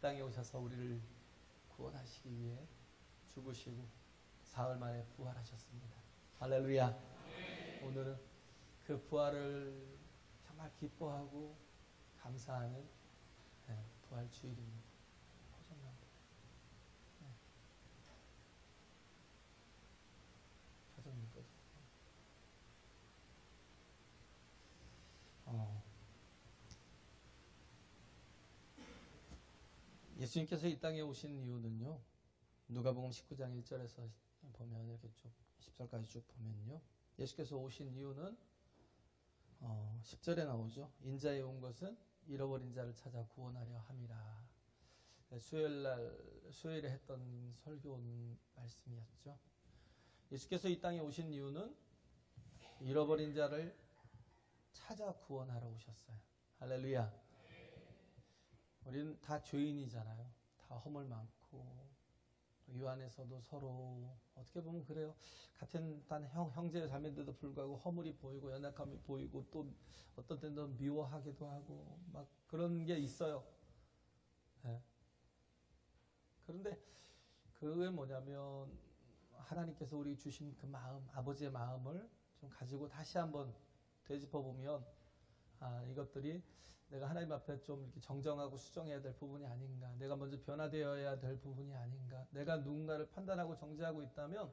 땅에 오셔서 우리를 구원하시기 위해 죽으시고 사흘 만에 부활하셨습니다. 할렐루야. 오늘은 그 부활을 정말 기뻐하고 감사하는 부활 주일입니다. 예수님께서 이 땅에 오신 이유는요, 누가복음 19장 1절에서 보면 이렇게 쭉 10절까지 쭉 보면요, 예수께서 오신 이유는 10절에 나오죠. 인자에 온 것은 잃어버린 자를 찾아 구원하려 함이라. 수요일에 했던 설교 말씀이었죠. 예수께서 이 땅에 오신 이유는 잃어버린 자를 찾아 구원하러 오셨어요. 할렐루야. 우리는 다 죄인이잖아요. 다 허물 많고 이 안에서도 서로 어떻게 보면 그래요. 같은 단 형제 자매인데도 불구하고 허물이 보이고 연약함이 보이고 또 어떤 때는 미워하기도 하고 막 그런 게 있어요. 네. 그런데 그게 뭐냐면 하나님께서 우리 주신 그 마음, 아버지의 마음을 좀 가지고 다시 한번 되짚어 보면 이것들이 내가 하나님 앞에 좀 이렇게 정정하고 수정해야 될 부분이 아닌가, 내가 먼저 변화되어야 될 부분이 아닌가, 내가 누군가를 판단하고 정죄하고 있다면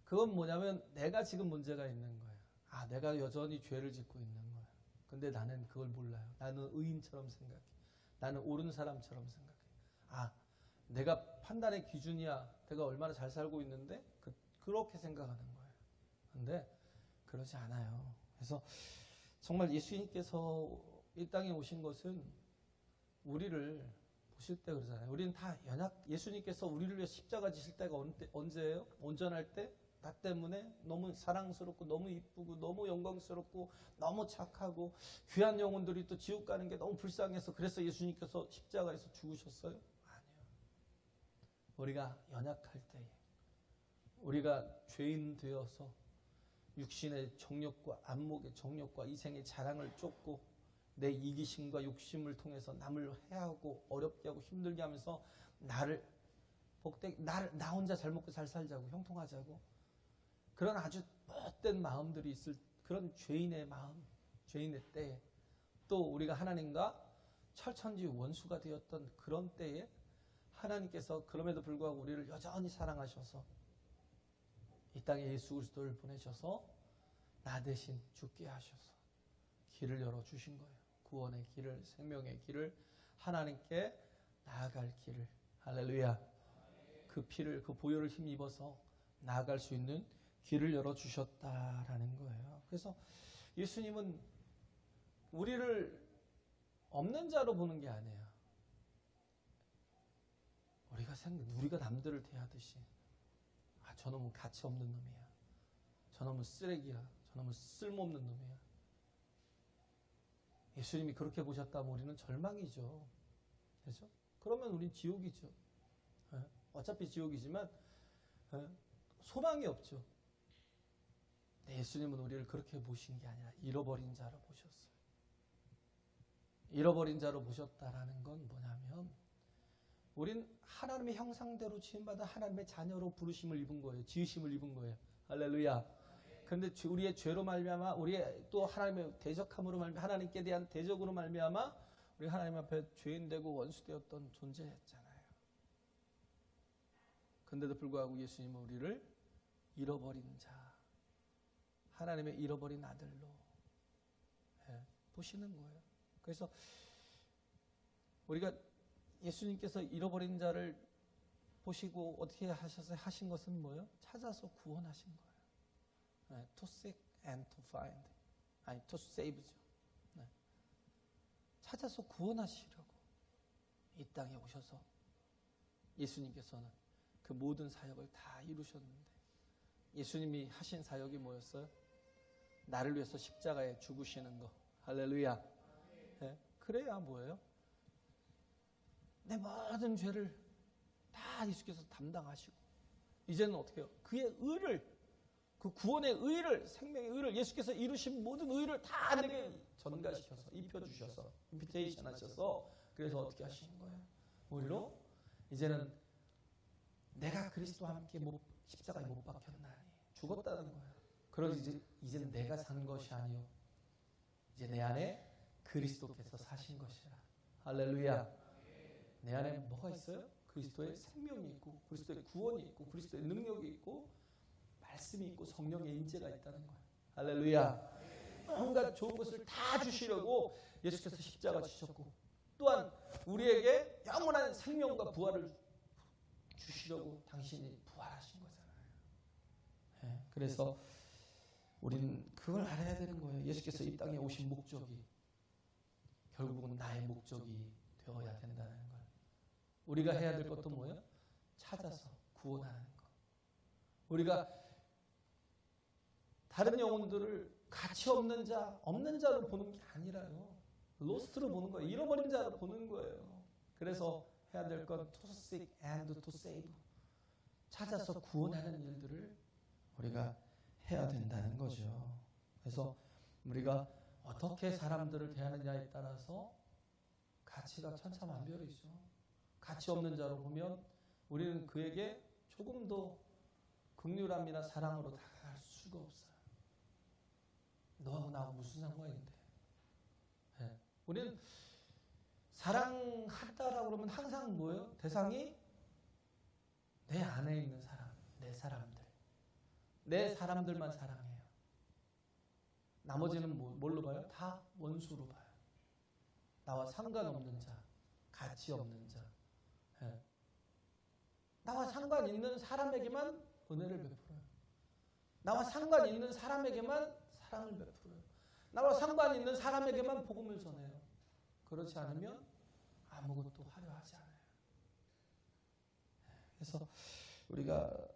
그건 뭐냐면 내가 지금 문제가 있는 거예요. 내가 여전히 죄를 짓고 있는 거예요. 근데 나는 그걸 몰라요. 나는 의인처럼 생각해. 나는 옳은 사람처럼 생각해. 내가 판단의 기준이야. 내가 얼마나 잘 살고 있는데 그렇게 생각하는 거예요. 근데 그러지 않아요. 그래서 정말 예수님께서 이 땅에 오신 것은 우리를 보실 때 그러잖아요. 우리는 다 예수님께서 우리를 위해 십자가 지실 때가 언제예요? 온전할 때? 나 때문에 너무 사랑스럽고 너무 이쁘고 너무 영광스럽고 너무 착하고 귀한 영혼들이 또 지옥 가는 게 너무 불쌍해서 그래서 예수님께서 십자가에서 죽으셨어요? 아니요. 우리가 연약할 때에, 우리가 죄인 되어서 육신의 정욕과 안목의 정욕과 이생의 자랑을 쫓고 내 이기심과 욕심을 통해서 남을 해하고 어렵게 하고 힘들게 하면서 나 혼자 잘 먹고 잘 살자고 형통하자고 그런 아주 못된 마음들이 있을 그런 죄인의 마음, 죄인의 때에 또 우리가 하나님과 철천지 원수가 되었던 그런 때에 하나님께서 그럼에도 불구하고 우리를 여전히 사랑하셔서 이 땅에 예수 그리스도를 보내셔서 나 대신 죽게 하셔서 길을 열어주신 거예요. 구원의 길을, 생명의 길을, 하나님께 나아갈 길을. 할렐루야. 그 피를, 그 보혈을 힘입어서 나아갈 수 있는 길을 열어주셨다라는 거예요. 그래서 예수님은 우리를 없는 자로 보는 게 아니에요. 우리가 남들을 대하듯이 저놈은 가치 없는 놈이야. 저놈은 쓰레기야. 저놈은 쓸모없는 놈이야. 예수님이 그렇게 보셨다면 우리는 절망이죠. 그렇죠? 그러면 우린 지옥이죠. 어차피 지옥이지만 소망이 없죠. 예수님은 우리를 그렇게 보신 게 아니라 잃어버린 자로 보셨어요. 잃어버린 자로 보셨다라는 건 뭐냐면 우린 하나님의 형상대로 지음받아 하나님의 자녀로 부르심을 입은 거예요. 지으심을 입은 거예요. 할렐루야. 그런데 우리의 죄로 말미암아, 우리의 또 하나님의 대적함으로 말미암아, 하나님께 대한 대적으로 말미암아 우리 하나님 앞에 죄인 되고 원수 되었던 존재였잖아요. 그런데도 불구하고 예수님은 우리를 잃어버린 자, 하나님의 잃어버린 아들로 보시는 거예요. 그래서 우리가 예수님께서 잃어버린 자를 보시고 어떻게 하신 것은 뭐예요? 찾아서 구원하신 거예요. To seek and to find. to save죠. 찾아서 구원하시려고 이 땅에 오셔서 예수님께서는 그 모든 사역을 다 이루셨는데 예수님이 하신 사역이 뭐였어요? 나를 위해서 십자가에 죽으시는 거. 할렐루야. 그래야 뭐예요? 내 모든 죄를 다 예수께서 담당하시고 이제는 어떻게 해요? 그의 의를, 그 구원의 의를, 생명의 의를, 예수께서 이루신 모든 의를 다 내게 전가시켜서 입혀주셔서 인비테이션 하셔서 그래서 어떻게 하시는 거예요? 오히려 이제는 내가 그리스도와 함께 십자가에 못 박혔나니 죽었다는 거예요. 그러지 이제는 내가 사는 것이 아니요 이제 내 안에 그리스도께서 사신 것이라. 할렐루야. 내 안에 뭐가 있어요? 그리스도의 생명이 있고 그리스도의 구원이 있고 그리스도의 능력이 있고 말씀이 있고 성령의 인재가 있다는 거예요. 할렐루야. 온갖 좋은 것을 다 주시려고 예수께서 십자가 지셨고 또한 우리에게 영원한 생명과 부활을 주시려고 당신이 부활하신 거잖아요. 네, 그래서 우리는 그걸 알아야 되는 거예요. 예수께서 이 땅에 오신 목적이 결국은 나의 목적이 되어야 된다는 걸. 우리가 해야 될 것도 뭐예요? 찾아서 구원하는 것. 우리가 다른 영혼들을 가치 없는 자, 없는 자로 보는 게 아니라요. 로스트로 보는 거예요. 잃어버린 자로 보는 거예요. 그래서 해야 될 건 to seek and to save. 찾아서 구원하는 일들을 우리가 해야 된다는 거죠. 그래서 우리가 어떻게 사람들을 대하느냐에 따라서 가치가 천차만별이죠. 가치 없는 자로 보면 우리는 그에게 조금 더 긍휼함이나 사랑으로 다가갈 수가 없어요. 너하고 나하고 무슨 상관인데. 네. 우리는 사랑한다라고 그러면 항상 뭐예요? 대상이 내 안에 있는 사람, 내 사람들. 내 사람들만 사랑해요. 나머지는 뭘로 봐요? 다 원수로 봐요. 나와 상관없는 자, 가치 없는 자. 네. 나와 상관 있는 사람에게만 은혜를 베풀어요. 나와 상관 있는 사람에게만 사랑을 베풀어요. 나와 상관 있는 사람에게만 복음을 전해요. 그렇지 않으면 아무것도 화려하지 않아요. 그래서 우리가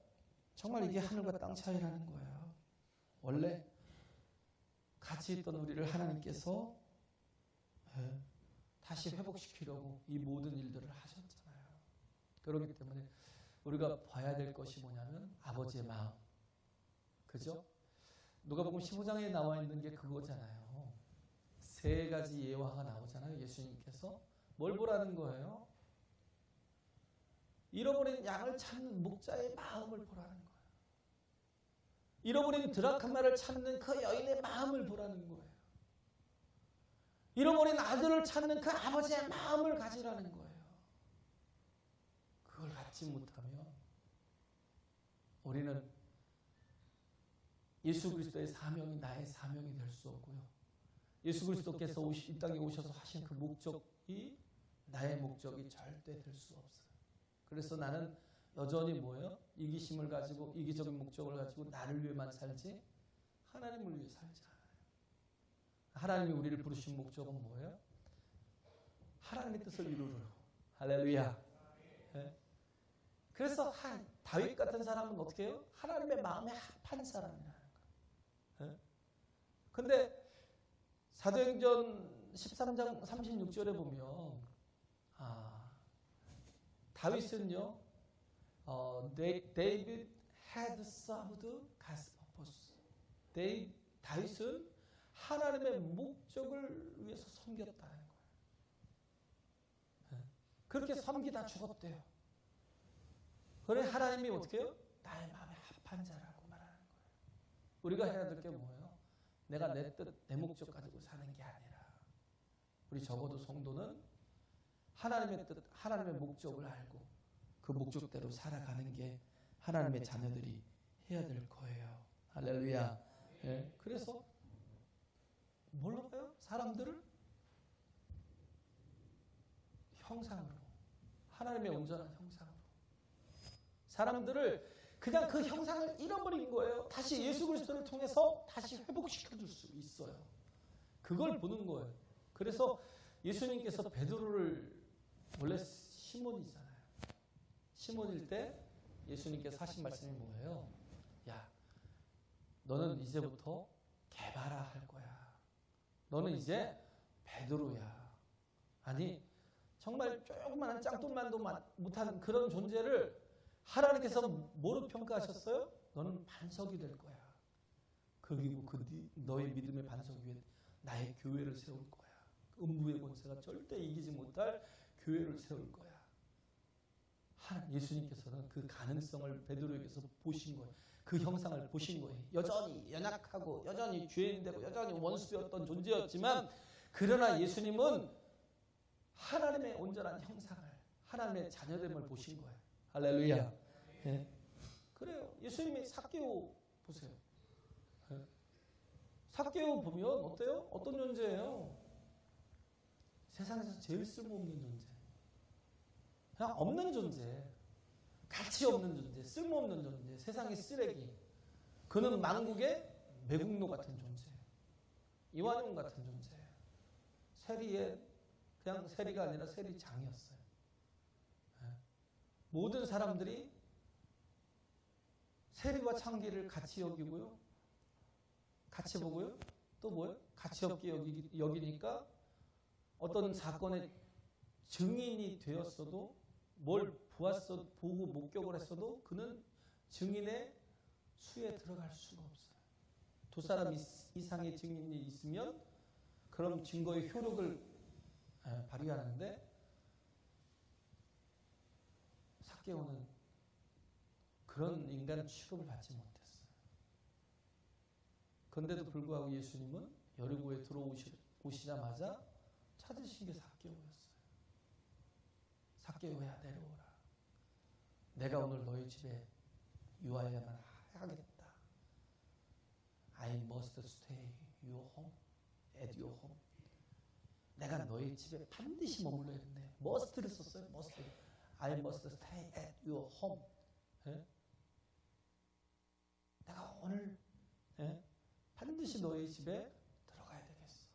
정말 이게 하늘과 땅 차이라는 거예요. 원래 같이 있던 우리를 하나님께서 다시 회복시키려고 이 모든 일들을 하셨잖아요. 그렇기 때문에 우리가 봐야 될 것이 뭐냐면 아버지의 마음. 그죠? 누가복음 15장에 나와 있는 게 그거잖아요. 세 가지 예화가 나오잖아요. 예수님께서 뭘 보라는 거예요? 잃어버린 양을 찾는 목자의 마음을 보라는 거예요. 잃어버린 드라크마를 찾는 그 여인의 마음을 보라는 거예요. 잃어버린 아들을 찾는 그 아버지의 마음을 가지라는 거예요. 그걸 갖지 못하면 우리는 예수 그리스도의 사명이 나의 사명이 될 수 없고요. 예수 그리스도께서 이 땅에 오셔서 하신 그 목적이 나의 목적이 절대 될 수 없어요. 그래서 나는 여전히 뭐예요? 이기심을 가지고 이기적인 목적을 가지고 나를 위해만 살지 하나님을 위해 살지 않아요. 하나님이 우리를 부르신 목적은 뭐예요? 하나님의 뜻을 이루려. 할렐루야. 네? 그래서 다윗 같은 사람은 어떻게 해요? 하나님의 마음에 합한 사람이라는 거예요. 근데 사도행전 13장 36절에 보면 다윗은요, David had served God's purpose. 다윗은 하나님의 목적을 위해서 섬겼다는 거예요. 그렇게 섬기다 죽었대요. 그래 하나님이 어떻게 해요? 나의 마음에 합한 자라고 말하는 거예요. 우리가 해야 될 게 뭐예요? 내가 내 뜻, 내 목적 가지고 사는 게 아니라 우리 적어도 성도는 하나님의 뜻, 하나님의 목적을 알고 그 목적대로 살아가는 게 하나님의 자녀들이 해야 될 거예요. 할렐루야. 네. 그래서 뭘로 봐요? 사람들을 형상으로, 하나님의 온전한 형상으로. 사람들을 그냥 그 형상을 잃어버린 거예요. 다시 예수 그리스도를 통해서 다시 회복시켜줄 수 있어요. 그걸 보는 거예요. 그래서 예수님께서 베드로를 원래 시몬이잖아요. 시몬일 때 예수님께서 하신 말씀이 뭐예요? 야, 너는 이제부터 개바라 할 거야. 너는 이제 베드로야. 아니 정말 조그마한 짱뚱만도 못하는 그런 존재를 하나님께서 뭐로 평가하셨어요? 너는 반석이 될 거야. 그리고 너의 믿음의 반석 위에 나의 교회를 세울 거야. 음부의 권세가 절대 이기지 못할 교회를 세울 거야. 예수님께서는 그 가능성을 베드로에게서 보신 거예요. 그 형상을 보신 거예요. 여전히 연약하고 여전히 죄인되고 여전히 원수였던 존재였지만 그러나 예수님은 하나님의 온전한 형상을, 하나님의 자녀됨을 보신 거예요. 할렐루야. 네. 그래요. 예수님이 삭개오 보세요. 네. 삭개오 보면 어때요? 어떤 존재예요? 세상에서 제일 쓸모없는 존재. 그냥 없는 존재. 가치 없는 존재. 쓸모없는 존재. 세상의 쓰레기. 그는 만국의 매국노 같은 존재. 이완용 같은 존재. 세리의 그냥 세리가 아니라 세리장이었어요. 모든 사람들이 세리와 창기를 같이 여기고요. 같이 보고요. 또 뭐예요? 가치 없게 여기니까 어떤 사건의 증인이 되었어도 뭘 보고 목격을 했어도 그는 증인의 수에 들어갈 수가 없어요. 두 사람 이상의 증인이 있으면 그럼 증거의 효력을 발휘하는데 삭개오는 그런 인간 취급을 받지 못했어요. 그런데도 불구하고 예수님은 여리고에 들어오시자마자 찾으신 게 삭개오였어요. 삭개오야 내려오라. 내가 오늘 너희 집에 유하여야만 하겠다. I must stay your home, at your home. 내가 너희 집에 반드시 머물러야 된대. must를 썼어요. must. I must stay at your home. 예? 내가 오늘 반드시 너희 집에 들어가야 되겠어.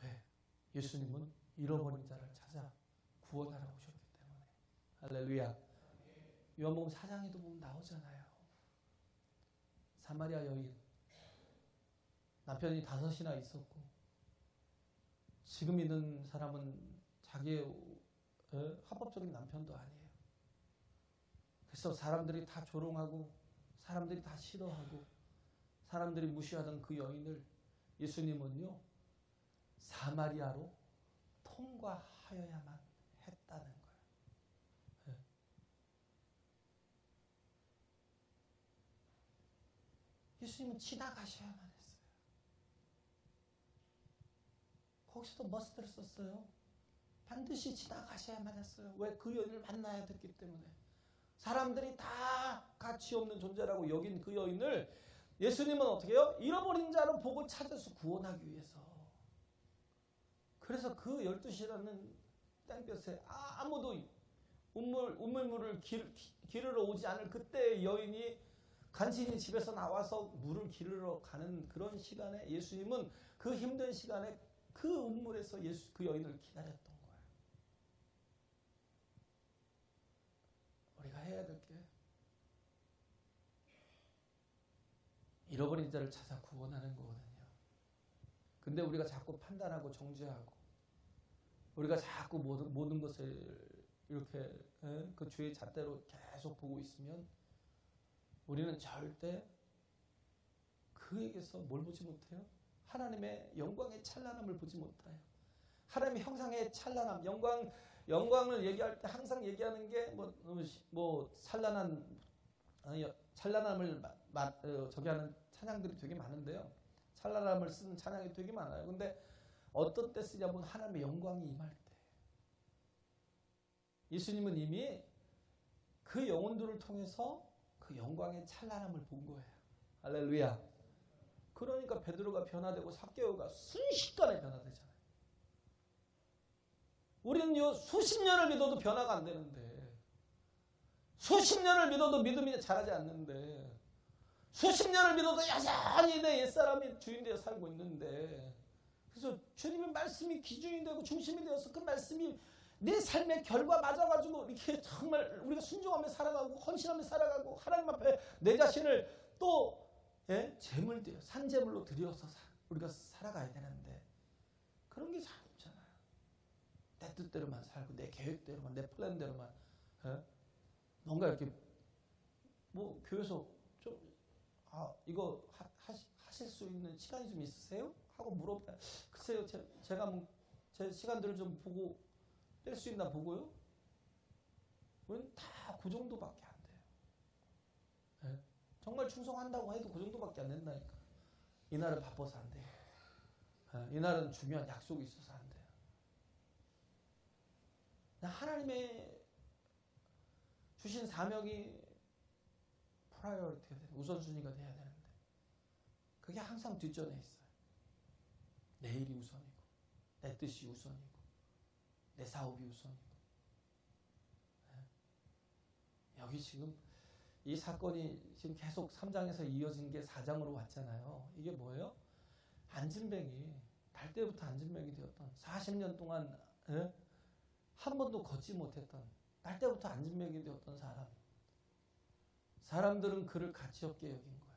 왜? 예수님은 잃어버린 자를 찾아 구원하러 오셨기 때문에. 할렐루야. 요한복음 4장에도 보면 나오잖아요. 사마리아 여인. 남편이 5이나 있었고 지금 있는 사람은 자기의 합법적인 남편도 아니에요. 그래서 사람들이 다 조롱하고 사람들이 다 싫어하고 사람들이 무시하던 그 여인을 예수님은요 사마리아로 통과하여야만 했다는 거예요. 네. 예수님은 지나가셔야만 했어요. 거기서도 must를 썼어요. 반드시 지나가셔야만 했어요. 왜? 그 여인을 만나야 됐기 때문에. 사람들이 다 가치 없는 존재라고 여긴 그 여인을 예수님은 어떻게 해요? 잃어버린 자를 보고 찾아서 구원하기 위해서. 그래서 그 12시라는 땡볕에 아무도 우물물을 기르러 오지 않을 그때 여인이 간신히 집에서 나와서 물을 기르러 가는 그런 시간에 예수님은 그 힘든 시간에 그 우물에서 그 여인을 기다렸던 거예요. 우리가 해야 될 게 잃어버린 자를 찾아 구원하는 거거든요. 근데 우리가 자꾸 판단하고 정죄하고 우리가 자꾸 모든 것을 이렇게 그 죄의 잣대로 계속 보고 있으면 우리는 절대 그에게서 뭘 보지 못해요? 하나님의 영광의 찬란함을 보지 못해요. 하나님의 형상의 찬란함, 영광을 얘기할 때 항상 얘기하는 게 찬란함을 저기 하는 찬양들이 되게 많은데요. 찬란함을 쓰는 찬양이 되게 많아요. 근데 어떤 때 쓰냐면 하나님의 영광이 임할 때. 예수님은 이미 그 영혼들을 통해서 그 영광의 찬란함을 본 거예요. 할렐루야. 그러니까 베드로가 변화되고 삭개오가 순식간에 변화되잖아요. 우리는 수십 년을 믿어도 변화가 안 되는데, 수십 년을 믿어도 믿음이 자라지 않는데, 수십 년을 믿어도 여전히 내 옛사람이 주인 되어 살고 있는데, 그래서 주님의 말씀이 기준이 되고 중심이 되어서 그 말씀이 내 삶의 결과 맞아가지고 이렇게 정말 우리가 순종하며 살아가고 헌신하며 살아가고 하나님 앞에 내 자신을 또 제물되어 산제물로 드려서 우리가 살아가야 되는데 그런 게 잘 없잖아요. 내 뜻대로만 살고 내 계획대로만 내 플랜대로만 뭔가 이렇게 교회에서 좀 이거 하실 수 있는 시간이 좀 있으세요? 하고 물어봐요. 글쎄요, 제가 제 시간들을 좀 보고 뺄 수 있나 보고요. 우리는 다 그 정도밖에 안 돼요. 예? 정말 충성한다고 해도 그 정도밖에 안 된다니까. 이날은 바빠서 안 돼요. 예? 이날은 중요한 약속이 있어서 안 돼요. 하나님의 주신 사명이 프라이어리티가 되는, 우선순위가 돼야 되는데 그게 항상 뒷전에 있어요. 내일이 우선이고, 내 뜻이 우선이고, 내 사업이 우선이고. 여기 지금 이 사건이 지금 계속 3장에서 이어진 게 4장으로 왔잖아요. 이게 뭐예요? 안진뱅이, 날 때부터 안진뱅이 되었던 40년 동안 한 번도 걷지 못했던, 날 때부터 안진뱅이 되었던 사람들은 그를 가치 없게 여긴 거예요.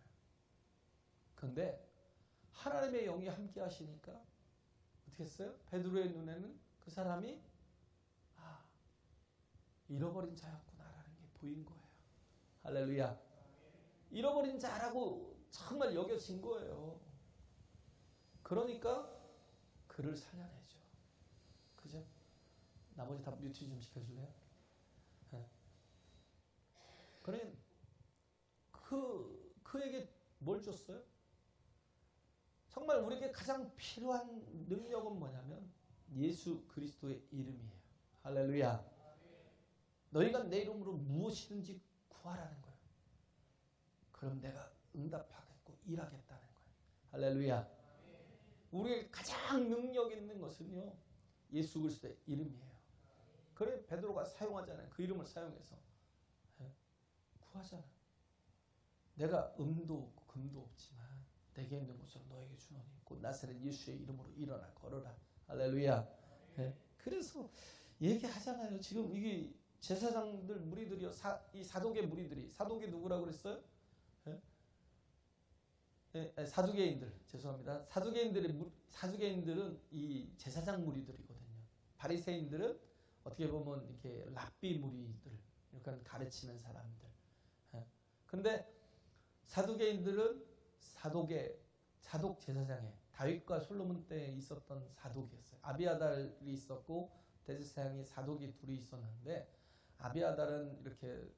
그런데 하나님의 영이 함께 하시니까 어떻게 했어요? 베드로의 눈에는 그 사람이 잃어버린 자였구나라는 게 보인 거예요. 할렐루야. 잃어버린 자라고 정말 여겨진 거예요. 그러니까 그를 살려내죠. 그죠? 나머지 다 뮤트 좀 시켜줄래요? 네. 그러니 그에게 뭘 줬어요? 정말 우리에게 가장 필요한 능력은 뭐냐면 예수 그리스도의 이름이에요. 할렐루야. 너희가 내 이름으로 무엇이든지 구하라는 거예요. 그럼 내가 응답하겠고 일하겠다는 거예요. 할렐루야. 우리에게 가장 능력 있는 것은요, 예수 그리스도의 이름이에요. 그래 베드로가 사용하잖아요. 그 이름을 사용해서 구하잖아요. 내가 음도 없고 금도 없지만 내게 있는 것으로 너에게 주노니 곧 나사렛 예수의 이름으로 일어나 걸어라. 할렐루야. 그래서 얘기하잖아요. 지금 이게 제사장들 무리들이요, 이 사독의 무리들이, 사독이 누구라고 그랬어요? 사두개인들, 죄송합니다. 사두개인들은 이 제사장 무리들이거든요. 바리새인들은 어떻게 보면 이렇게 랍비 무리들, 그러니까 가르치는 사람들. 근데 사두개인들은 사독 제사장에 다윗과 솔로몬 때 있었던 사독이었어요. 아비아달이 있었고 대제사장이 사독이 둘이 있었는데, 아비아달은 이렇게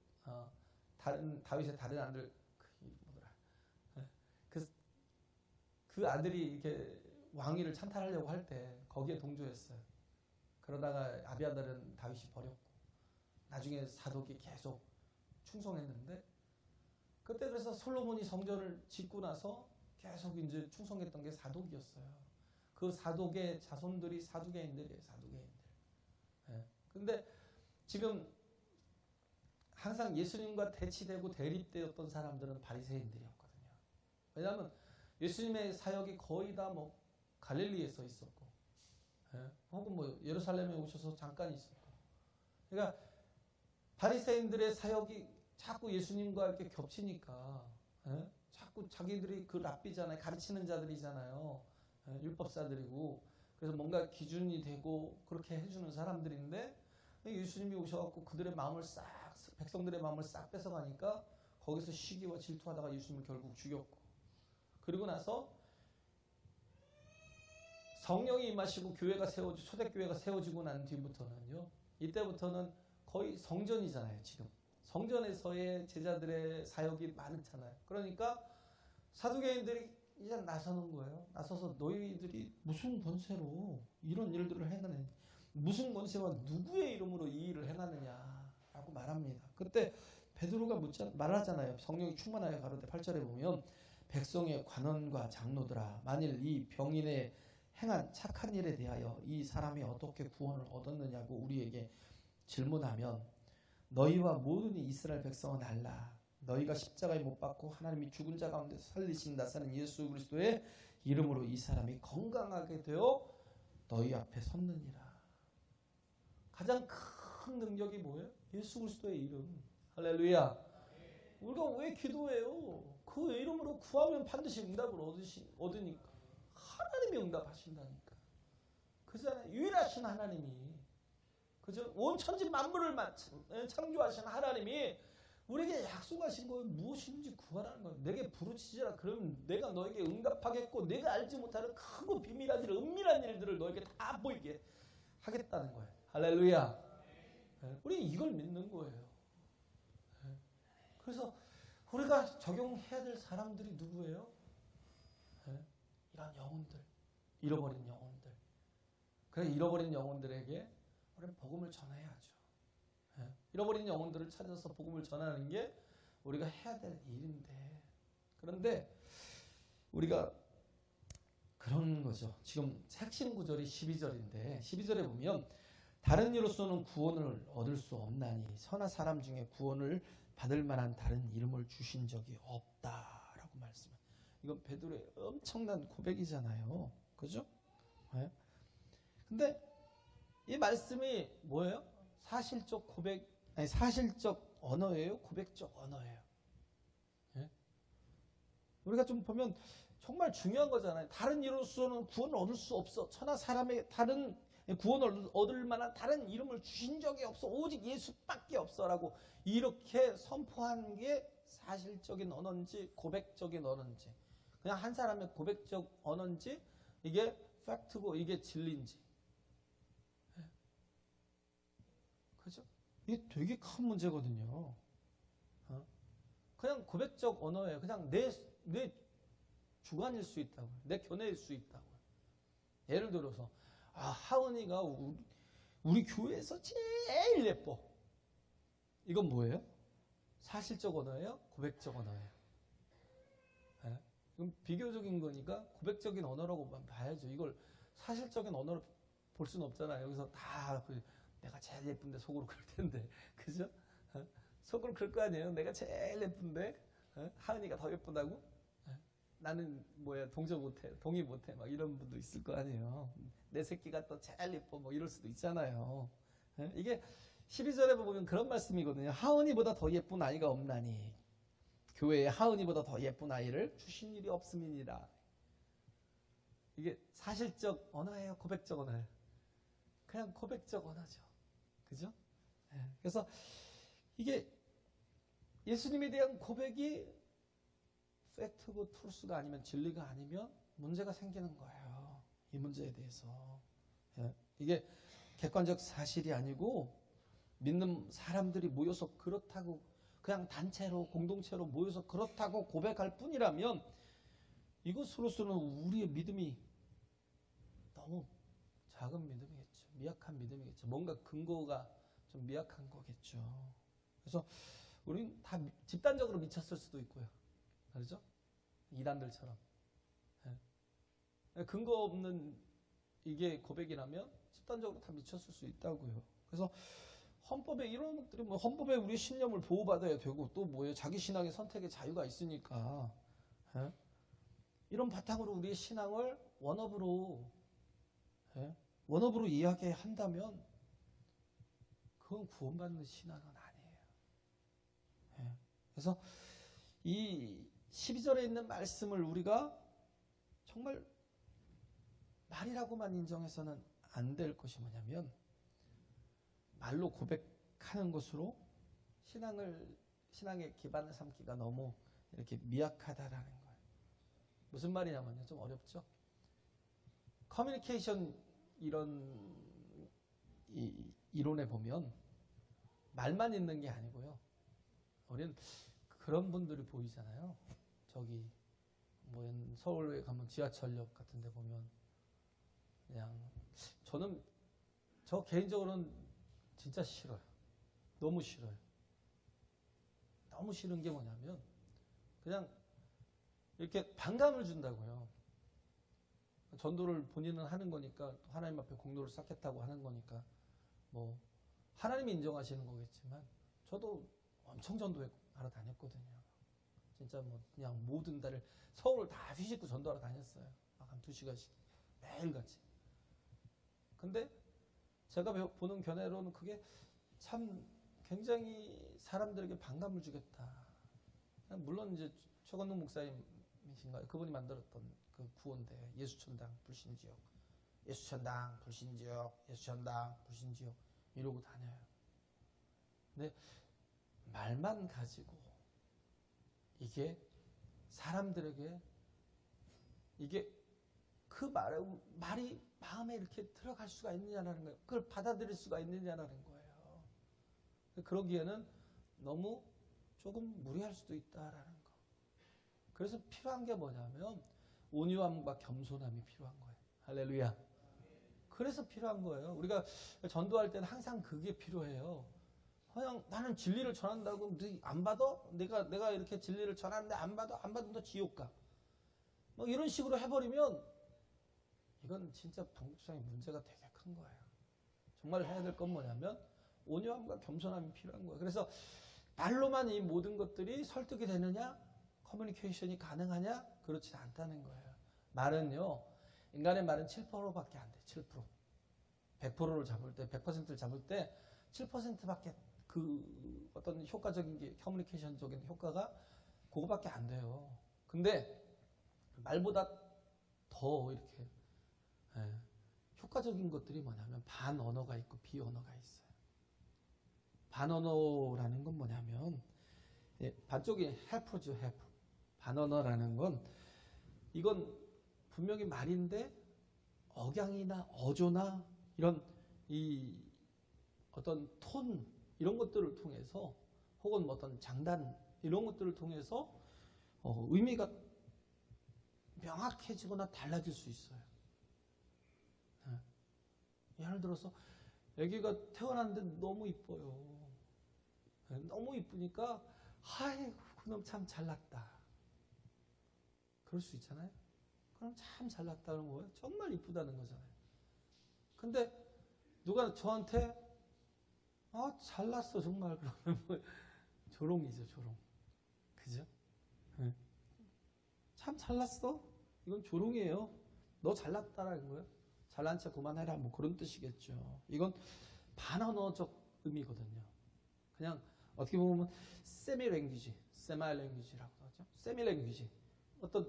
다윗의 다른 아들, 그 아들이 이렇게 왕위를 찬탈하려고 할 때 거기에 동조했어요. 그러다가 아비아달은 다윗이 버렸고 나중에 사독이 계속 충성했는데, 그때 그래서 솔로몬이 성전을 짓고 나서 계속 이제 충성했던 게 사독이었어요. 그 사독의 자손들이 사두개인들이에요. 사두개인들. 근데 지금 항상 예수님과 대치되고 대립되었던 사람들은 바리새인들이었거든요. 왜냐하면 예수님의 사역이 거의 다 뭐 갈릴리에서 있었고, 혹은 뭐 예루살렘에 오셔서 잠깐 있었고, 그러니까 바리새인들의 사역이 자꾸 예수님과 이렇게 겹치니까, 자꾸 자기들이 그 랍비잖아요, 가르치는 자들이잖아요, 율법사들이고, 그래서 뭔가 기준이 되고 그렇게 해주는 사람들인데, 예수님이 오셔갖고 그들의 마음을 백성들의 마음을 싹 뺏어가니까 거기서 시기와 질투하다가 예수님을 결국 죽였고, 그리고 나서 성령이 임하시고 초대교회가 세워지고 난 뒤부터는요, 이때부터는 거의 성전이잖아요. 지금 성전에서의 제자들의 사역이 많잖아요. 그러니까 사두개인들이 이제 나서는 거예요. 나서서 너희들이 무슨 권세로 이런 일들을 행하느냐, 무슨 권세와 누구의 이름으로 이 일을 행하느냐라고 말합니다. 그때 베드로가 말하잖아요. 성령이 충만하여 가로되 8절에 보면 백성의 관원과 장로들아, 만일 이 병인의 행한 착한 일에 대하여 이 사람이 어떻게 구원을 얻었느냐고 우리에게 질문하면 너희와 모든 이스라엘 백성은 알라. 너희가 십자가에 못 박고 하나님이 죽은 자 가운데서 살리신 나사렛 예수 그리스도의 이름으로 이 사람이 건강하게 되어 너희 앞에 섰느니라. 가장 큰 능력이 뭐예요? 예수 그리스도의 이름. 할렐루야. 우리가 왜 기도해요? 그 이름으로 구하면 반드시 응답을 얻으니까. 하나님이 응답하신다니까. 그잖아요. 유일하신 하나님이, 그죠? 온 천지 만물을 창조하신 하나님이 우리에게 약속하신 거예요. 무엇인지 구하라는 거예요. 내게 부르짖으라. 그러면 내가 너에게 응답하겠고, 내가 알지 못하는 크고 비밀한 일, 은밀한 일들을 너에게 다 보이게 하겠다는 거예요. 할렐루야. 우리 이걸 믿는 거예요. 그래서 우리가 적용해야 될 사람들이 누구예요? 이런 영혼들, 잃어버린 영혼들. 그래서 잃어버린 영혼들에게 우리는 복음을 전해야죠. 잃어버린 영혼들을 찾아서 복음을 전하는 게 우리가 해야 될 일인데, 그런데 우리가 그런 거죠. 지금 핵심 구절이 12절인데 12절에 보면 다른 이로서는 구원을 얻을 수 없나니 선한 사람 중에 구원을 받을 만한 다른 이름을 주신 적이 없다라고 말씀해요. 이건 베드로의 엄청난 고백이잖아요. 그죠? 네? 근데 이 말씀이 뭐예요? 사실적 고백, 아니 사실적 언어예요? 고백적 언어예요? 네? 우리가 좀 보면 정말 중요한 거잖아요. 다른 이로서는 구원을 얻을 수 없어. 천하 사람에게 다른 구원을 얻을 만한 다른 이름을 주신 적이 없어. 오직 예수밖에 없어라고 이렇게 선포한 게 사실적인 언어인지 고백적인 언어인지, 그냥 한 사람의 고백적 언어인지, 이게 팩트고 이게 진리인지. 그죠? 이게 되게 큰 문제거든요. 그냥 고백적 언어예요. 그냥 내 주관일 수 있다고요. 내 견해일 수 있다고요. 예를 들어서 하은이가 우리 교회에서 제일 예뻐. 이건 뭐예요? 사실적 언어예요? 고백적 언어예요? 네? 이건 비교적인 거니까 고백적인 언어라고 봐야죠. 이걸 사실적인 언어로 볼 수는 없잖아요. 여기서 다 내가 제일 예쁜데 속으로 그럴 텐데, 그죠? 속으로 그럴 거 아니에요. 내가 제일 예쁜데 하은이가 더 예쁘다고? 나는 동의 못해 막 이런 분도 있을 거 아니에요. 내 새끼가 또 제일 예뻐 뭐 이럴 수도 있잖아요. 이게 12절에 보면 그런 말씀이거든요. 하은이보다 더 예쁜 아이가 없나니 교회에 하은이보다 더 예쁜 아이를 주신 일이 없음이니라. 이게 사실적 언어예요? 고백적 언어예요? 그냥 고백적 언어죠. 그죠? 그래서 이게 예수님에 대한 고백이 팩트고 트루스가 아니면 진리가 아니면 문제가 생기는 거예요. 이 문제에 대해서. 이게 객관적 사실이 아니고 믿는 사람들이 모여서 그렇다고, 그냥 단체로 공동체로 모여서 그렇다고 고백할 뿐이라면 이것으로서는 우리의 믿음이 너무 작은 믿음이겠죠. 미약한 믿음이겠죠. 뭔가 근거가 좀 미약한 거겠죠. 그래서 우리는 다 집단적으로 미쳤을 수도 있고요. 그렇죠? 이단들처럼. 근거 없는 이게 고백이라면 집단적으로 다 미쳤을 수 있다고요. 그래서 헌법에 이런 것들이 헌법에 우리 신념을 보호받아야 되고 또 뭐예요? 자기 신앙의 선택의 자유가 있으니까. 이런 바탕으로 우리의 신앙을 원업으로 이야기한다면 그건 구원받는 신앙은 아니에요. 그래서 이 12절에 있는 말씀을 우리가 정말 말이라고만 인정해서는 안 될 것이 뭐냐면 말로 고백하는 것으로 신앙의 기반을 삼기가 너무 이렇게 미약하다라는 거예요. 무슨 말이냐면요. 좀 어렵죠? 커뮤니케이션 이론에 보면 말만 있는 게 아니고요. 우리는 그런 분들이 보이잖아요. 저기 서울에 가면 지하철역 같은 데 보면 그냥 저 개인적으로는 진짜 싫어요. 너무 싫어요. 너무 싫은 게 뭐냐면 그냥 이렇게 반감을 준다고요. 전도를 본인은 하는 거니까, 하나님 앞에 공로를 쌓겠다고 하는 거니까 뭐 하나님이 인정하시는 거겠지만 저도 엄청 전도하러 다녔거든요. 진짜 그냥 모든 달을 서울을 다 휘짓고 전도하러 다녔어요. 한 2시간씩 매일같이. 근데 제가 보는 견해로는 그게 참 굉장히 사람들에게 반감을 주겠다. 물론 이제 최건동 목사님이신가요? 그분이 만들었던 그 구원대 예수천당 불신지역, 예수천당 불신지역, 예수천당 불신지역 이러고 다녀요. 근데 말만 가지고 이게 사람들에게 이게 그 말이 마음에 이렇게 들어갈 수가 있느냐라는 거예요. 그걸 받아들일 수가 있느냐라는 거예요. 그러기에는 너무 조금 무리할 수도 있다라는 거. 그래서 필요한 게 뭐냐면 온유함과 겸손함이 필요한 거예요. 할렐루야. 그래서 필요한 거예요. 우리가 전도할 때는 항상 그게 필요해요. 그냥 나는 진리를 전한다고 안 받아? 내가 이렇게 진리를 전하는데 안 받으면 너 지옥 가. 뭐 이런 식으로 해버리면 이건 진짜 방법상의 문제가 되게 큰 거예요. 정말 해야 될 건 뭐냐면 온유함과 겸손함이 필요한 거예요. 그래서 말로만 이 모든 것들이 설득이 되느냐? 커뮤니케이션이 가능하냐? 그렇지 않다는 거예요. 말은요. 인간의 말은 7%밖에 안 돼. 7%. 100%를 잡을 때, 100%를 잡을 때 7%밖에 그 어떤 효과적인 게 커뮤니케이션적인 효과가 그거밖에 안 돼요. 근데 말보다 더 이렇게 효과적인 것들이 뭐냐면 반언어가 있고 비언어가 있어요. 반언어라는 건 뭐냐면 반쪽이 help죠, help. 반언어라는 건 이건 분명히 말인데 억양이나 어조나 이런 이 어떤 톤 이런 것들을 통해서 혹은 뭐 어떤 장단 이런 것들을 통해서 의미가 명확해지거나 달라질 수 있어요. 예를 들어서 아기가 태어났는데 너무 이뻐요. 너무 이쁘니까 아이고 그놈 참 잘났다. 그럴 수 있잖아요. 그럼 참 잘났다는 거예요. 정말 이쁘다는 거잖아요. 근데 누가 저한테 잘났어 정말 그러면 뭐 조롱이죠, 조롱. 그죠? 네. 참 잘났어? 이건 조롱이에요. 너 잘났다라는 거예요. 잘난 척 그만해라 뭐 그런 뜻이겠죠. 이건 반언어적 의미거든요. 그냥 어떻게 보면 세미 랭귀지, 세마이 랭귀지라고 하죠. 세미 랭귀지. 어떤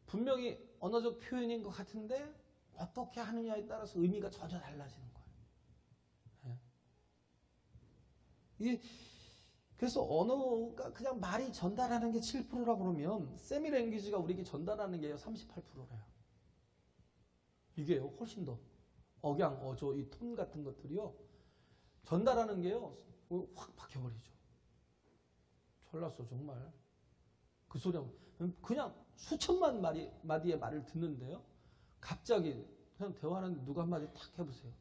분명히 언어적 표현인 것 같은데 어떻게 하느냐에 따라서 의미가 전혀 달라지는 거예요. 이게 그래서 언어가 그냥 말이 전달하는 게 7%라고 그러면 세미 랭귀지가 우리에게 전달하는 게 38%래요. 이게요 훨씬 더 억양, 어조, 이 톤 같은 것들이요 전달하는 게요 확 박혀버리죠. 잘났어 정말. 그 소리하고 그냥 수천만 마디의 말을 듣는데요. 갑자기 그냥 대화하는데 누가 한마디 탁 해보세요.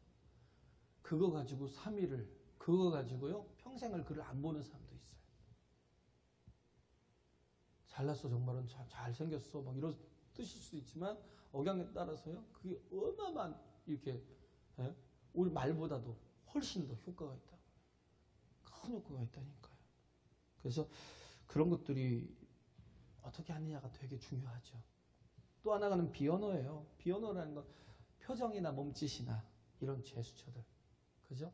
그거 가지고 3일을 그거 가지고요 평생을 글을 안 보는 사람도 있어요. 잘났어 정말은 잘생겼어 막 이런 뜻일 수도 있지만 억양에 따라서요 그게 어마어마한 이렇게 우리 말보다도 훨씬 더 효과가 있다. 큰 효과가 있다니까요. 그래서 그런 것들이 어떻게 하느냐가 되게 중요하죠. 또 하나가는 비언어예요. 비언어라는 건 표정이나 몸짓이나 이런 제스처들. 그죠?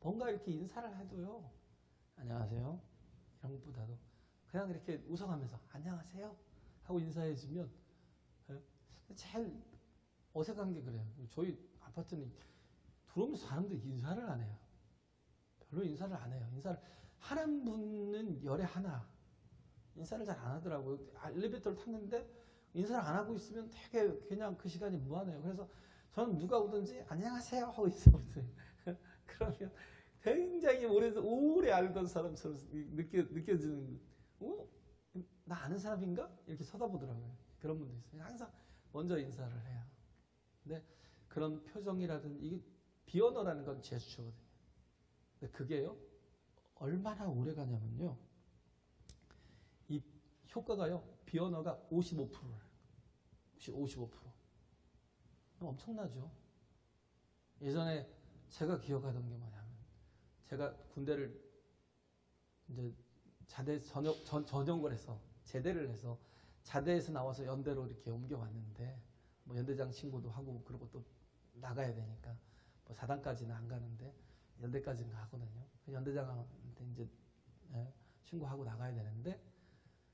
뭔가 이렇게 인사를 해도요. 안녕하세요. 이런 것보다도 그냥 이렇게 웃어가면서 안녕하세요 하고 인사해주면 제일 어색한 게 그래요. 저희 아파트는 들어오면서 사람들이 인사를 안 해요. 별로 인사를 안 해요. 인사를 하는 분은 열에 하나. 인사를 잘 안 하더라고요. 엘리베이터를 탔는데 인사를 안 하고 있으면 되게 그냥 그 시간이 무한해요. 그래서 저는 누가 오든지 안녕하세요 하고 있어보세요. 그러면 굉장히 오래 알던 사람처럼 느껴지는 나 아는 사람인가? 이렇게 쳐다보더라고요. 그런 분도 있어요. 항상 먼저 인사를 해요. 근데 그런 표정이라든지 이게 비언어라는 건 제스처거든요. 근데 그게요 얼마나 오래 가냐면요 이 효과가요 비언어가 55%래요. 55%. 엄청나죠. 예전에 제가 기억하던 게 뭐냐면 제가 군대를 이제 자대 전역을 해서 제대를 해서 자대에서 나와서 연대로 이렇게 옮겨왔는데 뭐 연대장 신고도 하고 그리고 또 나가야 되니까 뭐 사단까지는 안 가는데 연대까지는 가거든요. 연대장한테 이제 신고하고 나가야 되는데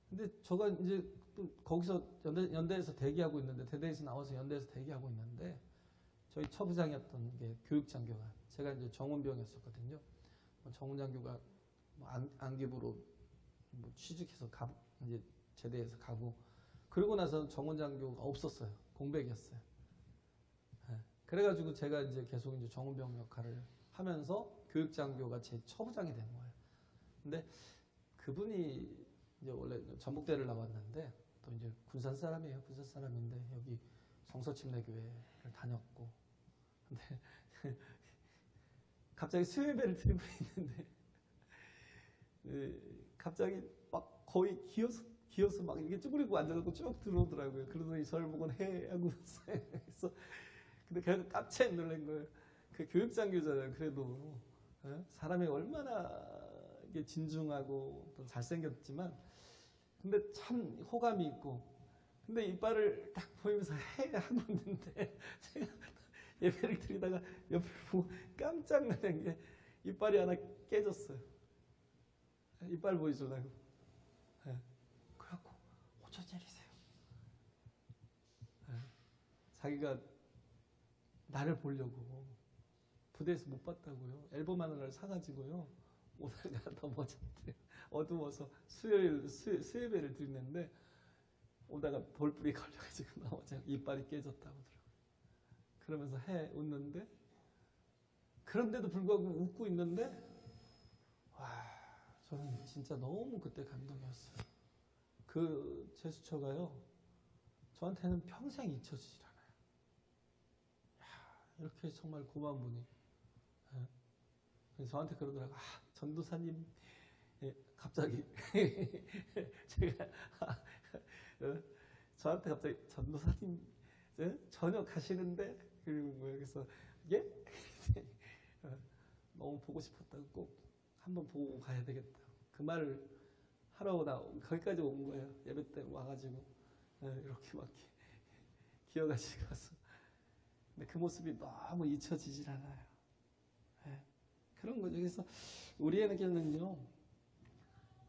근데 제가 이제 또 거기서 연대에서 대기하고 있는데 대대에서 나와서 연대에서 대기하고 있는데 저희 처부장이었던 게 교육장교가 제가 이제 정운병이었었거든요. 정운장교가 뭐 안기부로 뭐 취직해서 이제 제대해서 가고 그러고 나서 정운장교가 없었어요. 공백이었어요. 그래가지고 제가 이제 계속 이제 정운병 역할을 하면서 교육장교가 제 처부장이 된 거예요. 근데 그분이 이제 원래 전북대를 나왔는데 또 이제 군산 사람이에요. 군산 사람인데 여기 성서침례교회를 다녔고, 근데 갑자기 수요예배를 드리고 있는데 갑자기 막 거의 기어서 막 이게 쭈그리고 앉아갖고 쭉 들어오더라고요. 그러더니 저를 보고 해 하고 그래서 근데 걔가 깜짝 놀란 거예요. 그 교육장교잖아요. 그래도 사람이 얼마나 이게 진중하고 또 잘생겼지만 근데 참 호감이 있고, 근데 이빨을 딱 보이면서 해 하고 있는데 제가 예배를 드리다가 옆을 보고 깜짝 놀란 게 이빨이 하나 깨졌어요. 이빨 보여주려고. 그래갖고 5천짜리세요. 자기가 나를 보려고 부대에서 못 봤다고요. 앨범 하나를 사가지고요. 오다가 넘어졌대요. 어두워서 수요예배를 드리는데 오다가 볼불이 걸려가지고 넘어져 이빨이 깨졌다고 하더라고요. 그러면서 웃는데, 그런데도 불구하고 웃고 있는데, 와, 저는 진짜 너무 그때 감동이었어요. 그 제스처가요, 저한테는 평생 잊혀지질 않아요. 이렇게 정말 고마운 분이. 저한테 그러더라고요. 전도사님, 갑자기 제가 저한테 갑자기 전도사님 저녁 가시는데 그래서 예? 너무 보고 싶었다고 꼭 한번 보고 가야 되겠다. 그 말을 하러 거기까지 온 거예요. 예배 때 와가지고 이렇게 막 기어가지고 가서. 근데 그 모습이 너무 잊혀지질 않아요. 그런 거죠. 그래서 우리에게는요,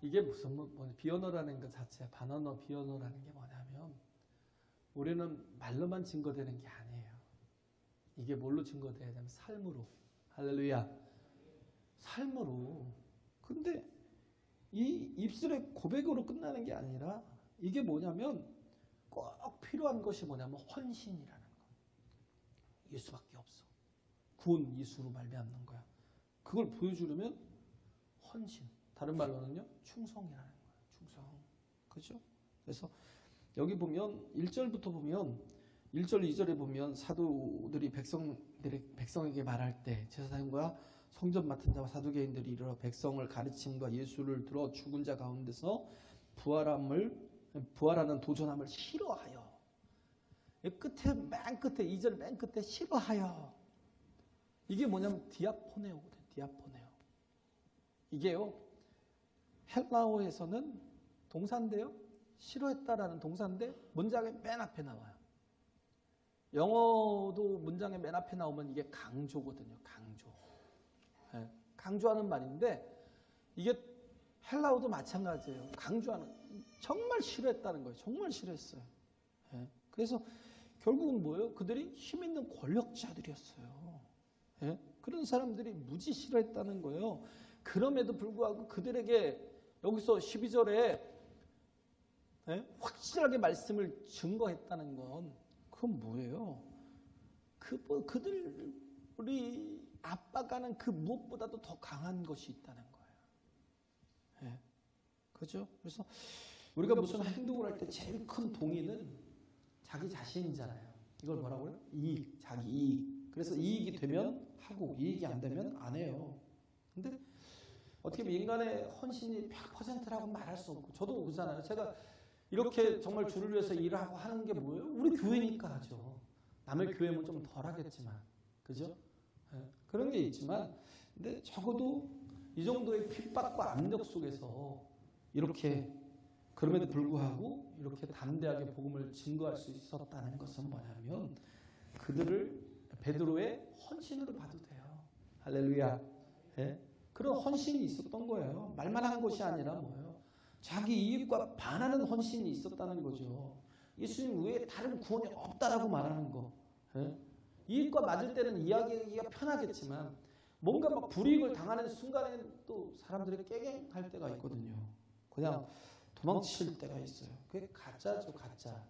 이게 무슨 비언어라는 것 자체, 반언어, 비언어라는 게 뭐냐면, 우리는 말로만 증거되는 게 아니에요. 이게 뭘로 증거돼야 되냐면 삶으로. 할렐루야. 삶으로. 근데 이 입술의 고백으로 끝나는 게 아니라 이게 뭐냐면 꼭 필요한 것이 뭐냐면 헌신이라는 거. 예수밖에 없어. 구원 예수로 말미암는 거야. 그걸 보여주려면 헌신. 다른 말로는요, 충성이라는 거예요. 충성. 그죠? 그래서 여기 보면 1절부터 보면 1절, 2절에 보면 사도들이 백성에게 말할 때 제사장과 성전 맡은 자와 사두개인들이 이르러 백성을 가르침과 예수를 들어 죽은 자 가운데서 부활하는 도전함을 싫어하여. 맨 끝에 2절 맨 끝에 싫어하여. 이게 뭐냐면 디아포네오거든요. 디아포네오. 이게요, 헬라어에서는 동사인데요, 싫어했다라는 동사인데 문장의 맨 앞에 나와요. 영어도 문장의 맨 앞에 나오면 이게 강조거든요. 강조. 강조하는 말인데 이게 헬라어도 마찬가지예요. 강조하는, 정말 싫어했다는 거예요. 정말 싫어했어요. 그래서 결국은 뭐예요? 그들이 힘 있는 권력자들이었어요. 그런 사람들이 무지 싫어했다는 거예요. 그럼에도 불구하고 그들에게 여기서 12절에 확실하게 말씀을 증거했다는 건 그건 뭐예요? 그들이 압박하는 그 무엇보다도 더 강한 것이 있다는 거예요. 그죠? 그래서 우리가 무슨 행동을 할 때 제일 큰 동의는 자기 자신이잖아요. 이걸 뭐라고요? 이익, 자기 이익. 그래서 이익이 되면 하고 이익이 안 되면 안 해요. 근데 어떻게 보면 인간의 헌신이 100%라고 말할 수 없고, 저도 그러잖아요. 제가 이렇게 정말 주를 위해서 일을 하고 하는 게 뭐예요? 우리 교회니까 하죠. 남의 교회면 좀 덜 하겠지만, 그죠? 그런 게 있지만, 근데 적어도 이 정도의 핍박과 압력 속에서 이렇게, 그럼에도 불구하고 이렇게 담대하게 복음을 증거할 수 있었다는 것은 뭐냐면 그들을 베드로의 헌신으로 봐도 돼요. 할렐루야. 그런 헌신이 있었던 거예요. 말만 한 것이 아니라 뭐예요? 자기 이익과 반하는 헌신이 있었다는 거죠. 예수님 외에 다른 구원이 없다라고 말하는 거. 이익과 맞을 때는 이야기하기가 편하겠지만 뭔가 막 불이익을 당하는 순간에는 또 사람들이 깨갱할 때가 있거든요. 그냥 도망칠 때가 있어요. 그게 가짜죠, 가짜.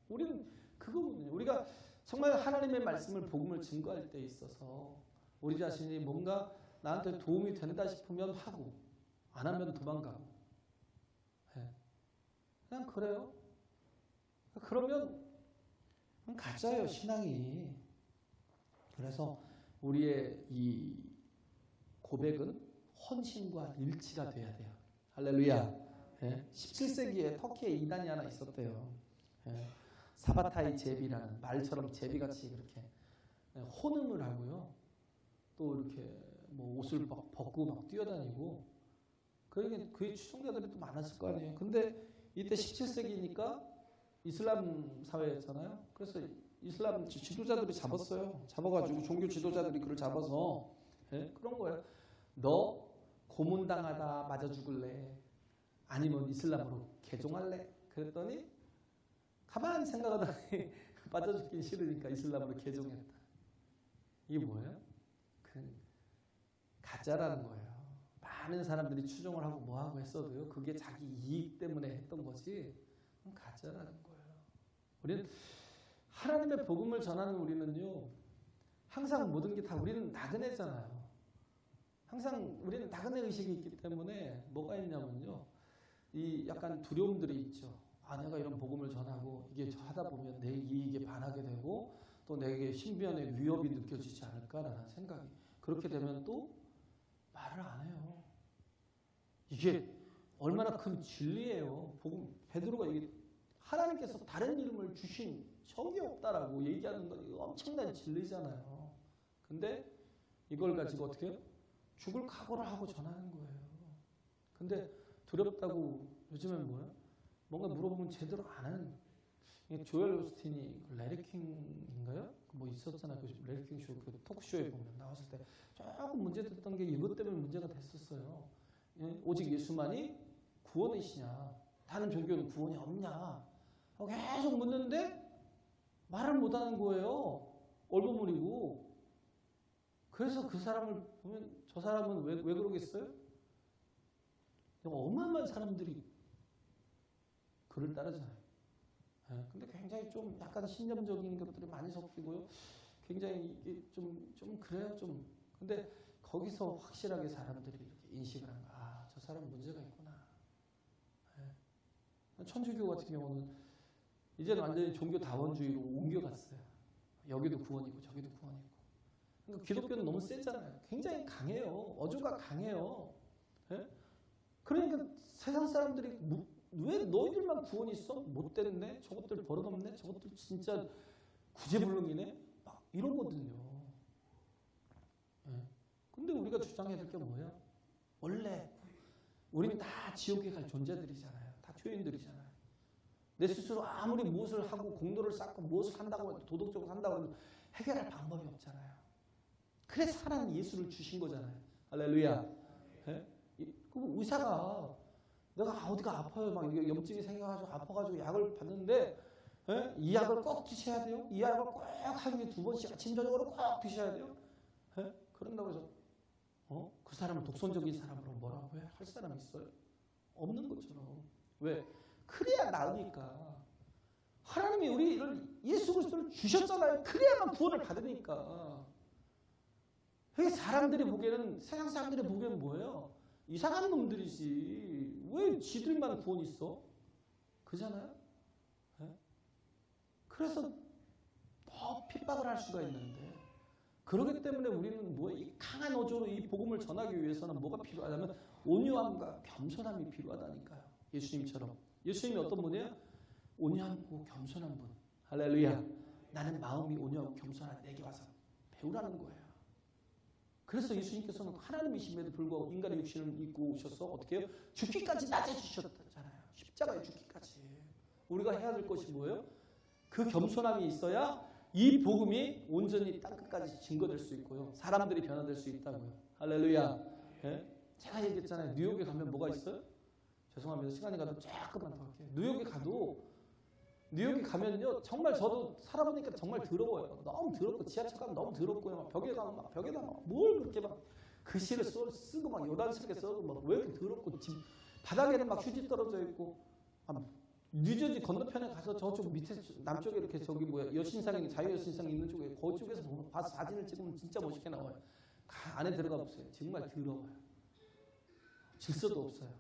우리는 그거거든요. 우리가 정말 하나님의 말씀을, 복음을 증거할 때 있어서 우리 자신이 뭔가 나한테 도움이 된다 싶으면 하고, 안 하면 도망가고. 예. 그냥 그래요. 그러면 가짜예요, 신앙이. 그래서 우리의 이 고백은 헌신과 일치가 돼야 돼요. 할렐루야. 예. 17세기에 터키에 이단이 하나 있었대요. 예. 사바타이 제비라는 말처럼 제비같이 그렇게 혼음을 하고요. 또 이렇게 뭐 옷을 벗고 막 뛰어다니고 그러니까 그의 추종자들이 또 많았을 거 아니에요. 근데 이때 17세기니까 이슬람 사회였잖아요. 그래서 이슬람 지도자들이 잡았어요. 잡아가지고 종교 지도자들이 그를 잡아서 그런 거예요. 너 고문당하다 맞아 죽을래? 아니면 이슬람으로 개종할래? 그랬더니 가만히 생각하더니 빠져 죽기 싫으니까 이슬람으로 개종했다. 이게 뭐예요? 그 가짜라는 거예요. 많은 사람들이 추종을 하고 뭐하고 했어도요. 그게 자기 이익 때문에 했던 거지 가짜라는 거예요. 우리는 하나님의 복음을 전하는 우리는요. 항상 모든 게 다 우리는 나그네잖아요. 항상 우리는 나그네 의식이 있기 때문에 뭐가 있냐면요. 이 약간 두려움들이 있죠. 아, 내가 이런 복음을 전하고 이게 하다 보면 내 이익에 반하게 되고 또 내게 신변의 위협이 느껴지지 않을까라는 생각이. 그렇게 되면 또 말을 안 해요. 이게 얼마나 큰 진리예요. 복음 베드로가 이게 하나님께서 다른 이름을 주신 적이 없다라고 얘기하는 건 이거 엄청난 진리잖아요. 근데 이걸 가지고 어떻게 해요? 죽을 각오를 하고 전하는 거예요. 근데 두렵다고 요즘엔 뭐야? 뭔가 물어보면 제대로 안 하는. 조엘 오스틴이 레리킹인가요? 뭐 있었잖아요. 그 레리킹 쇼, 그 토크쇼에 보면 나왔을 때 조금 문제됐던 게 이것 때문에 문제가 됐었어요. 오직 예수만이 구원이시냐? 다른 종교는 구원이 없냐? 계속 묻는데 말을 못하는 거예요. 얼버무리고. 그래서 그 사람을 보면 저 사람은 왜 그러겠어요? 어마어마한 사람들이 그를 따르잖아요. 근데 굉장히 좀 약간 신념적인 것들이 많이 섞이고요. 굉장히 이게 좀 그래요. 좀. 근데 거기서 확실하게 사람들이 이렇게 인식을 한 거야. 아, 저 사람 문제가 있구나. 천주교 같은 경우는 이제는 완전히 종교 다원주의로 옮겨갔어요. 여기도 구원이고 저기도 구원이고. 그러니까 기독교는 너무 세잖아요. 굉장히 강해요. 어조가 강해요. 그러니까 세상 사람들이 왜 너희들만 구원이 있어? 못됐네? 저것들 버릇없네? 저것들 진짜 구제불능이네? 막 이러거든요. 근데 우리가 주장해야 될 게 뭐예요? 원래 우리는 다 지옥에 갈 존재들이잖아요. 다 죄인들이잖아요. 내 스스로 아무리 무엇을 하고 공로를 쌓고 무엇을 한다고 해도 도덕적으로 한다고 해도 해결할 방법이 없잖아요. 그래서 하나님 예수를 주신 거잖아요. 할렐루야. 그 의사가 내가 어디가 아파요. 막 염증이 생겨가지고 아파가지고 약을 받는데 이 약을 꼭 드셔야 돼요. 이 약을 꼭 하루에 2번씩 아침 저녁으로 꼭 드셔야 돼요. 그런다고 해서 그 사람을 독선적인 사람으로 뭐라고 할 사람이 있어요? 없는 것처럼. 왜? 그래야 나으니까. 하나님이 우리를 예수 그리스도를 주셨잖아요. 그래야만 구원을 받으니까. 그게 사람들이 보기에는 세상 사람들이 보기에는 뭐예요? 이상한 놈들이지. 왜 지들만 구원 있어? 그잖아요? 그래서 더 핍박을 할 수가 있는데 그렇기 때문에 우리는 이 강한 어조로 이 복음을 전하기 위해서는 뭐가 필요하냐면 온유함과 겸손함이 필요하다니까요. 예수님처럼. 예수님이 어떤 분이에요? 온유하고 겸손한 분. 할렐루야. 나는 마음이 온유하고 겸손한 내게 와서 배우라는 거예요. 그래서 예수님께서는 하나님이심에도 불구하고 인간의 육신을 입고 오셔서 어떻게 해요? 죽기까지 낮아지셨잖아요. 십자가에 죽기까지. 우리가 해야 될 것이 뭐예요? 그 겸손함이 있어야 이 복음이 온전히 땅끝까지 증거될 수 있고요. 사람들이 변화될 수 있다고요. 할렐루야. 제가 얘기했잖아요. 뉴욕에 가면 뭐가 있어요? 죄송합니다. 시간이 가도 조금만 더 할게요. 뉴욕에 가면요. 정말 저도 살아보니까 정말 더러워요. 너무 더럽고 지하철 가면 너무 더럽고요. 막 벽에다 뭘 그렇게 막 글씨를 쓰고 막 요단스럽게 써도 막 왜 이렇게 더럽고 바닥에는 막 휴지 떨어져 있고 뉴저지 건너편에 가서 저쪽 밑에 남쪽에 이렇게 여신상이 자유여신상 있는 쪽에 그쪽에서 봐서 사진을 찍으면 진짜 멋있게 나와요. 안에 들어가 보세요. 정말 더러워요. 질서도 없어요.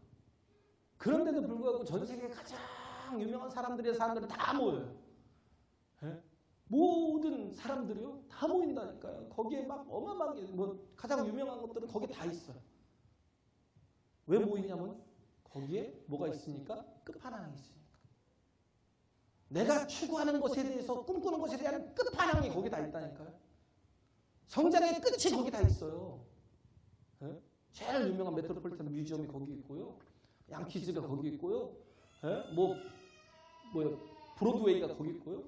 그런데도 불구하고 전 세계 가장 유명한 사람들이 다 모여요. 예? 모든 사람들이요 다 모인다니까요. 거기에 막 어마어마하게 뭐 가장 유명한 것들은 거기에 다 있어요. 왜 모이냐면 거기에 뭐가 있으니까 끝판왕이 있으니까. 내가 추구하는 것에 대해서 꿈꾸는 것에 대한 끝판왕이 거기 다 있다니까요. 성장의 끝이 거기 다 있어요. 예? 제일 유명한 메트로폴리탄 뮤지엄이 거기 있고요. 양키즈가 거기 있고요. 예? 뭐요? 브로드웨이가 거기 있고요.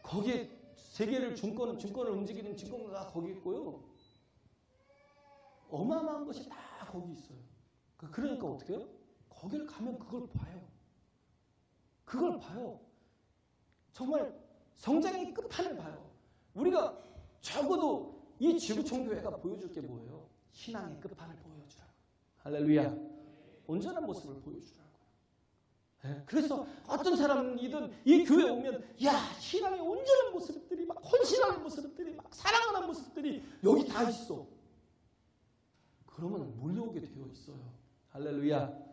거기에 세계를 증권을 움직이는 증권가가 거기 있고요. 어마어마한 것이 다 거기 있어요. 그러니까 어떻게 해요? 거기를 가면 그걸 봐요. 그걸 봐요. 정말 성장의 끝판을 봐요. 우리가 적어도 이 지구촌교회가 보여줄 게 뭐예요? 신앙의 끝판을 보여주라고. 할렐루야. 온전한 모습을 보여주라고. 네? 그래서 어떤 사람이든 이 교회 오면 야 신앙의 온전한 모습들이 막 헌신하는 모습들이 막 사랑하는 모습들이 여기 다 있어. 그러면 몰려오게 되어 있어요. 할렐루야.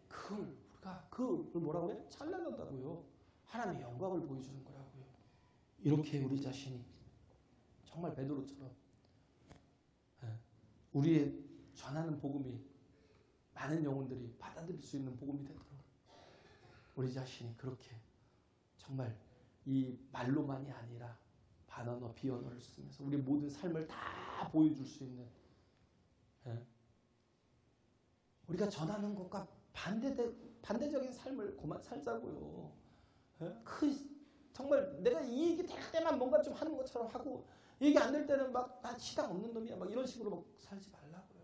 그걸 뭐라고 해요? 찬란하다고요. 하나님의 영광을 보여주는 거라고요. 이렇게 우리 자신이 정말 베드로처럼 우리의 전하는 복음이 많은 영혼들이 받아들일 수 있는 복음이 되도록 우리 자신이 그렇게 정말 이 말로만이 아니라 반언어 비언어를 쓰면서 우리 모든 삶을 다 보여줄 수 있는 우리가 전하는 것과 반대적인 삶을 그만 살자고요. 정말 내가 이 얘기 될 때만 뭔가 좀 하는 것처럼 하고 얘기 안 될 때는 막 난 시당 없는 놈이야 막 이런 식으로 막 살지 말라고요.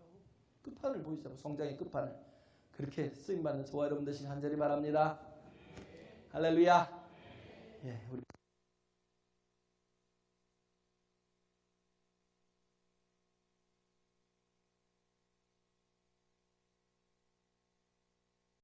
끝판을 보이자고 성장의 끝판을 그렇게 쓰임받는 저와 여러분 되시길 간절히 바랍니다. 할렐루야. 예, 우리